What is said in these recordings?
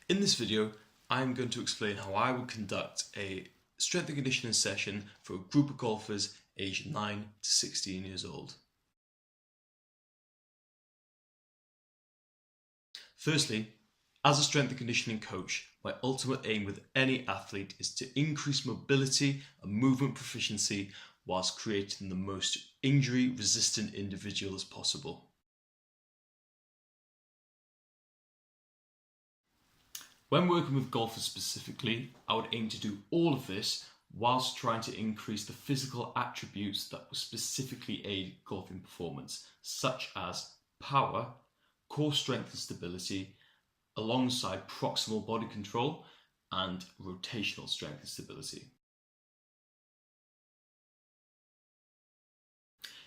In this video, I'm going to explain how I would conduct a strength and conditioning session for a group of golfers aged 9 to 16 years old. Firstly, as a strength and conditioning coach, my ultimate aim with any athlete is to increase mobility and movement proficiency whilst creating the most injury-resistant individual as possible. When working with golfers specifically, I would aim to do all of this whilst trying to increase the physical attributes that will specifically aid golfing performance, such as power, core strength and stability, alongside proximal body control and rotational strength and stability.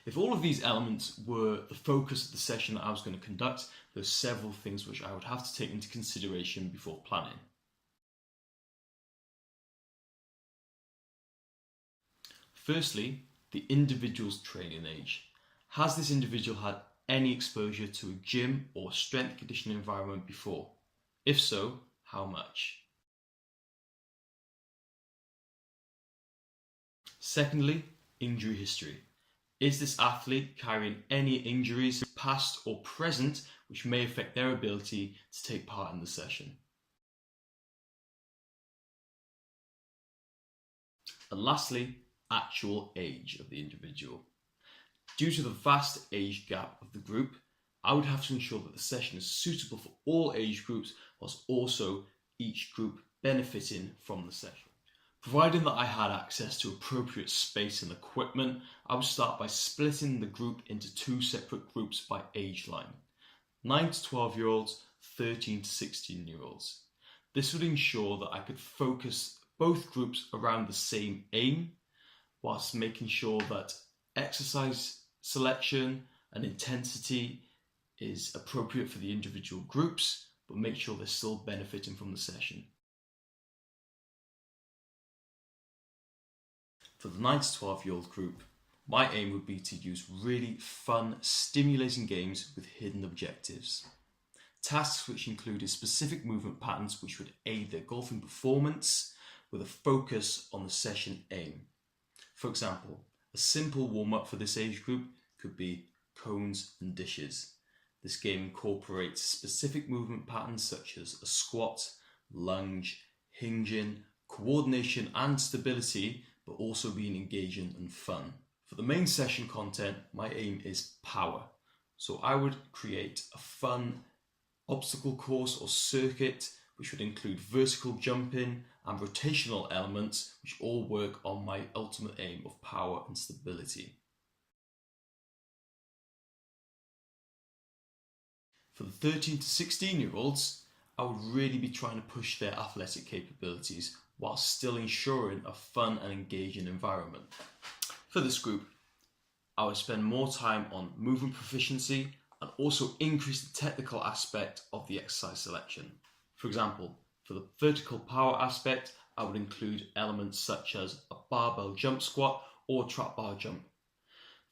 If all of these elements were the focus of the session that I was going to conduct, there are several things which I would have to take into consideration before planning. Firstly, the individual's training age. Has this individual had any exposure to a gym or strength conditioning environment before? If so, how much? Secondly, injury history. Is this athlete carrying any injuries, past or present, which may affect their ability to take part in the session? And lastly, actual age of the individual. Due to the vast age gap of the group, I would have to ensure that the session is suitable for all age groups, whilst also each group benefiting from the session. Providing that I had access to appropriate space and equipment, I would start by splitting the group into two separate groups by age line: 9 to 12-year-olds, 13 to 16-year-olds. This would ensure that I could focus both groups around the same aim, whilst making sure that exercise selection and intensity is appropriate for the individual groups, but make sure they're still benefiting from the session. For the 9 to 12-year-old group, my aim would be to use really fun, stimulating games with hidden objectives. Tasks which included specific movement patterns which would aid their golfing performance with a focus on the session aim. For example, a simple warm-up for this age group could be cones and dishes. This game incorporates specific movement patterns such as a squat, lunge, hinging, coordination and stability, but also being engaging and fun. For the main session content, my aim is power. So I would create a fun obstacle course or circuit which would include vertical jumping and rotational elements which all work on my ultimate aim of power and stability. For the 13 to 16-year-olds, I would really be trying to push their athletic capabilities while still ensuring a fun and engaging environment. For this group, I would spend more time on movement proficiency and also increase the technical aspect of the exercise selection. For example, for the vertical power aspect, I would include elements such as a barbell jump squat or trap bar jump.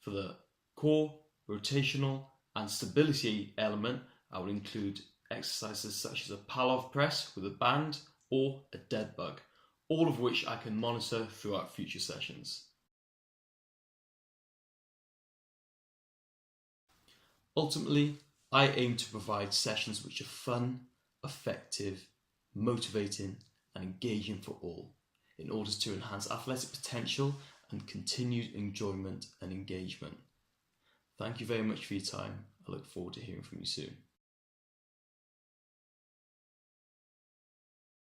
For the core, rotational and stability element, I would include exercises such as a Pallof press with a band or a dead bug, all of which I can monitor throughout future sessions. Ultimately, I aim to provide sessions which are fun, effective, motivating and engaging for all, in order to enhance athletic potential and continued enjoyment and engagement. Thank you very much for your time. I look forward to hearing from you soon.